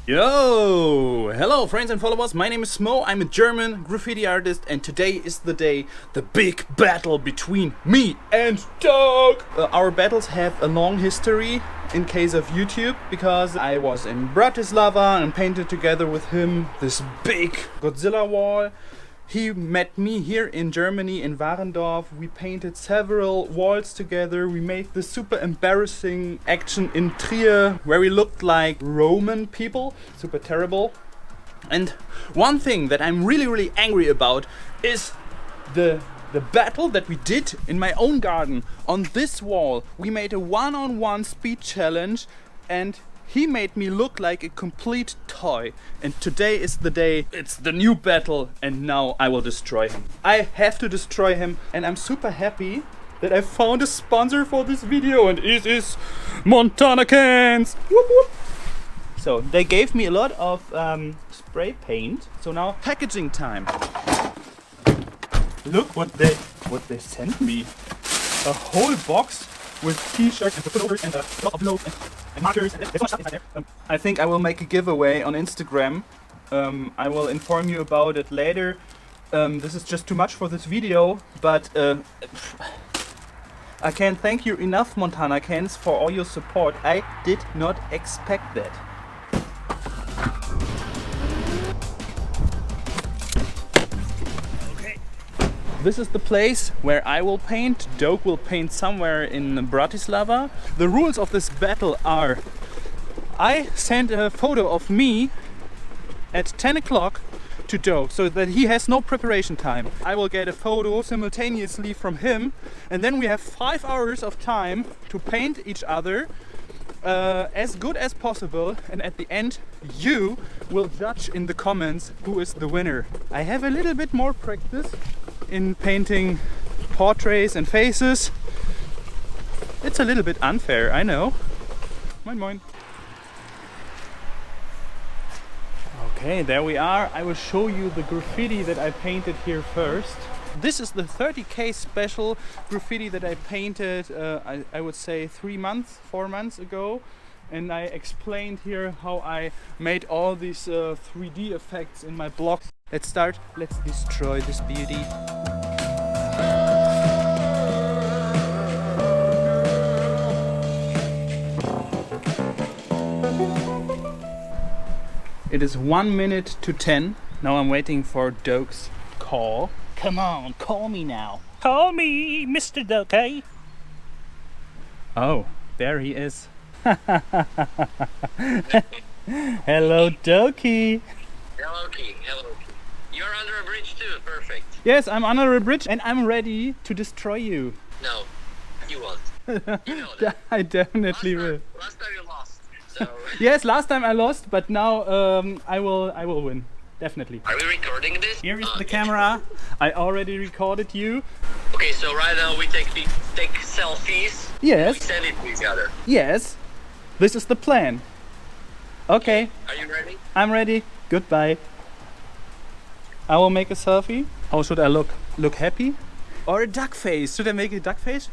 Yo! Hello friends and followers, my name is Smoe, I'm a German graffiti artist and today is the day, the big battle between me and Doke! Our battles have a long history in case of YouTube because I was in Bratislava and painted together with him this big Godzilla wall. He met me here in Germany, in Warendorf. We painted several walls together. We made this super embarrassing action in Trier where we looked like Roman people. Super terrible. And one thing that I'm really angry about is the battle that we did in my own garden. On this wall, we made a one-on-one speed challenge and he made me look like a complete toy. And today is the day, it's the new battle, and now I will destroy him. I have to destroy him, and I'm super happy that I found a sponsor for this video, and it is Montana Cans! Whoop, whoop. So they gave me a lot of spray paint, so now packaging time. Look what they sent me. A whole box with t-shirts and pullovers and a lot of gloves and markers and there's much stuff inside there. I think I will make a giveaway on Instagram. I will inform you about it later. This is just too much for this video, but I can't thank you enough, Montana Cans, for all your support. I did not expect that. This is the place where I will paint. Doke will paint somewhere in Bratislava. The rules of this battle are: I send a photo of me at 10 o'clock to Doke so that he has no preparation time. I will get a photo simultaneously from him and then we have 5 hours of time to paint each other as good as possible, and at the end you will judge in the comments who is the winner. I have a little bit more practice in painting portraits and faces. It's a little bit unfair, I know. Moin moin. Okay, there we are. I will show you the graffiti that I painted here first. This is the 30k special graffiti that I painted, I would say 4 months ago. And I explained here how I made all these 3D effects in my blocks. Let's start. Let's destroy this beauty. It is 1 minute to 10. Now I'm waiting for Doke's call. Come on, call me now. Call me, Mr. Doke. Oh, there he is. Hello, Dokey. Hello, Key. Hello, Key. You're under a bridge too. Perfect. Yes, I'm under a bridge and I'm ready to destroy you. No, you won't. You know that. I definitely will. Last time you lost. So. Yes, last time I lost, but now I will win. Definitely. Are we recording this? Here is the camera. I already recorded you. Okay, so right now we take selfies. Yes. We send it to each other. Yes. This is the plan. Okay. Are you ready? I'm ready. Goodbye. I will make a selfie. How should I look? Look happy? Or a duck face? Should I make a duck face?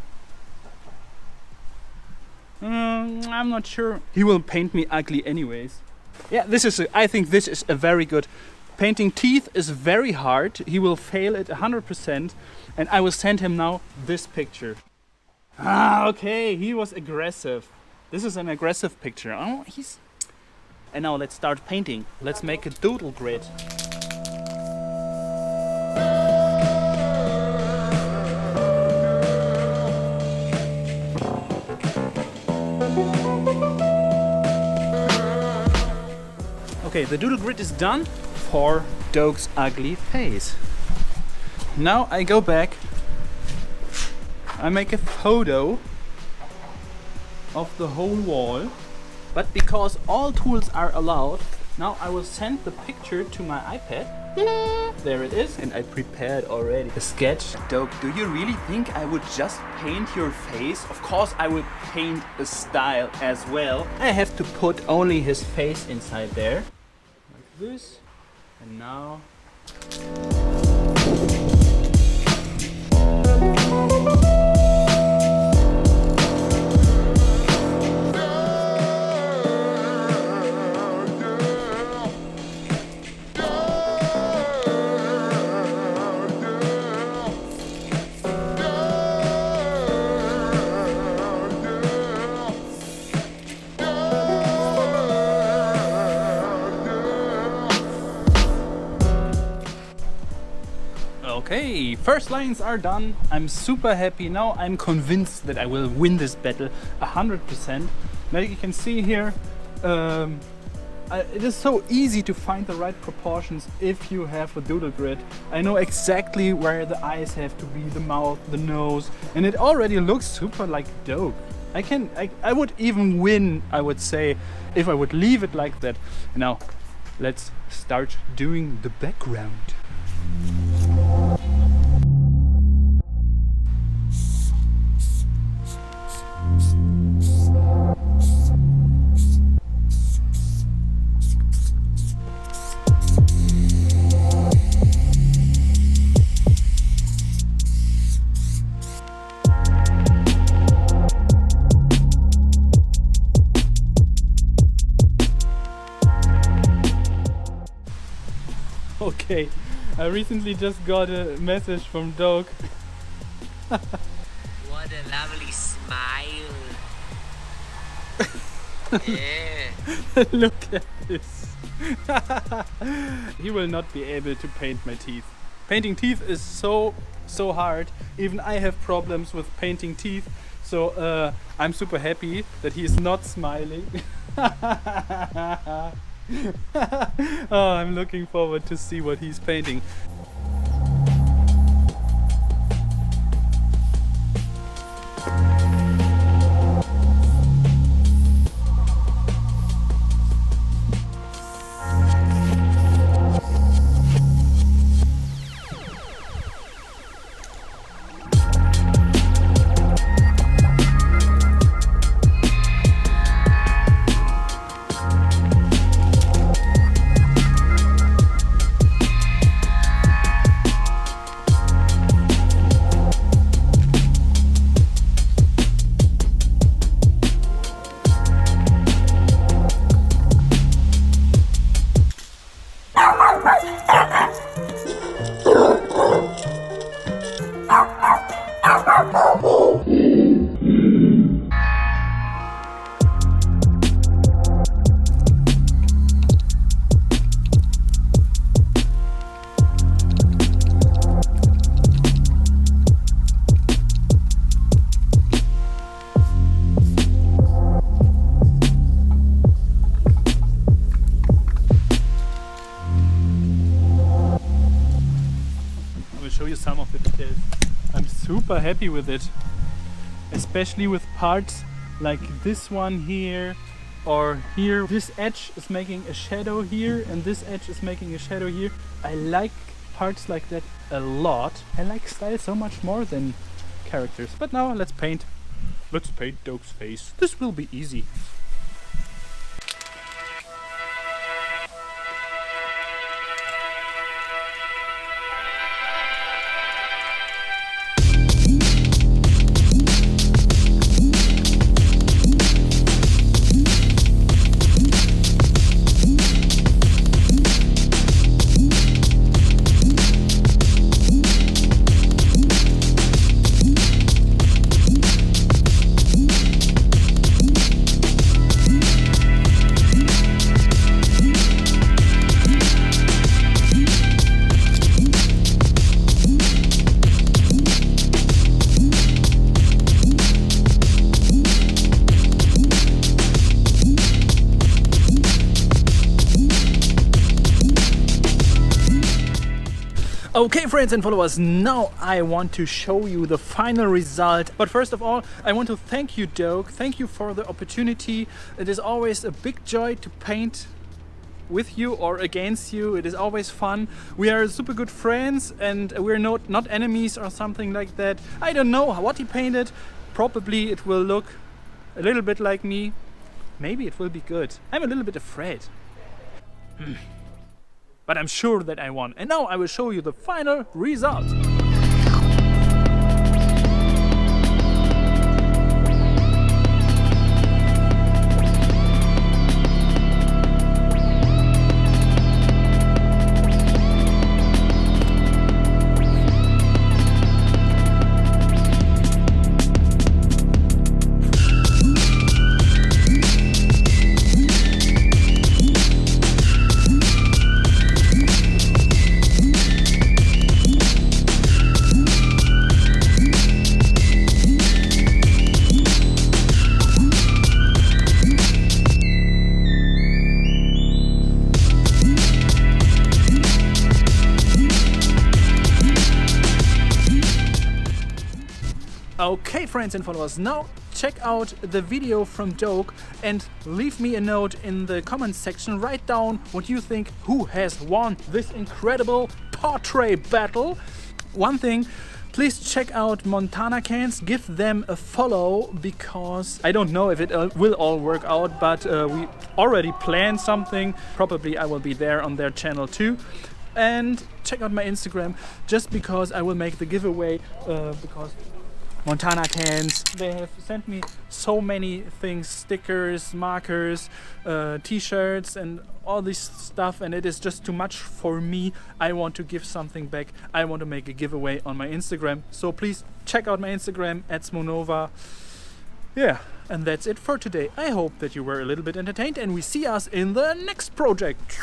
I'm not sure. He will paint me ugly anyways. Yeah, I think this is a very good. Painting teeth is very hard. He will fail it 100%. And I will send him now this picture. Ah, okay. He was aggressive. This is an aggressive picture. Oh, And now let's start painting. Let's make a doodle grid. Okay, the doodle grid is done for Doke's ugly face. Now I go back. I make a photo of the whole wall. But because all tools are allowed, now I will send the picture to my iPad. There it is. And I prepared already a sketch. Doke, do you really think I would just paint your face? Of course I would paint a style as well. I have to put only his face inside there. Like this. And now... Okay, first lines are done. I'm super happy now. I'm convinced that I will win this battle 100%. Now you can see here, it is so easy to find the right proportions if you have a doodle grid. I know exactly where the eyes have to be, the mouth, the nose, and it already looks super like Doke. I would even win, I would say, if I would leave it like that. Now, let's start doing the background. Okay, I recently just got a message from Doke. What a lovely smile. Yeah. Look at this. He will not be able to paint my teeth. Painting teeth is so hard. Even I have problems with painting teeth. So I'm super happy that he is not smiling. Oh, I'm looking forward to see what he's painting. Show you some of the details. I'm super happy with it, especially with parts like this one here or here. This edge is making a shadow here and this edge is making a shadow here. I like parts like that a lot. I like style so much more than characters. But now let's paint. Let's paint Doke's face. This will be easy. Okay, friends and followers, now I want to show you the final result. But first of all, I want to thank you, Doke. Thank you for the opportunity. It is always a big joy to paint with you or against you. It is always fun. We are super good friends and we're not enemies or something like that. I don't know what he painted. Probably it will look a little bit like me. Maybe it will be good. I'm a little bit afraid. But I'm sure that I won. And now I will show you the final result. Okay, friends and followers, now check out the video from Doke and leave me a note in the comments section. Write down what you think, who has won this incredible portrait battle. One thing, please check out Montana Cans, give them a follow, because I don't know if it will all work out, but we already planned something. Probably I will be there on their channel too. And check out my Instagram, just because I will make the giveaway, because Montana Cans, they have sent me so many things, stickers, markers, t-shirts and all this stuff, and it is just too much for me. I want to give something back. I want to make a giveaway on my Instagram. So please check out my Instagram @Smoe. Yeah, and that's it for today. I hope that you were a little bit entertained, and we see us in the next project.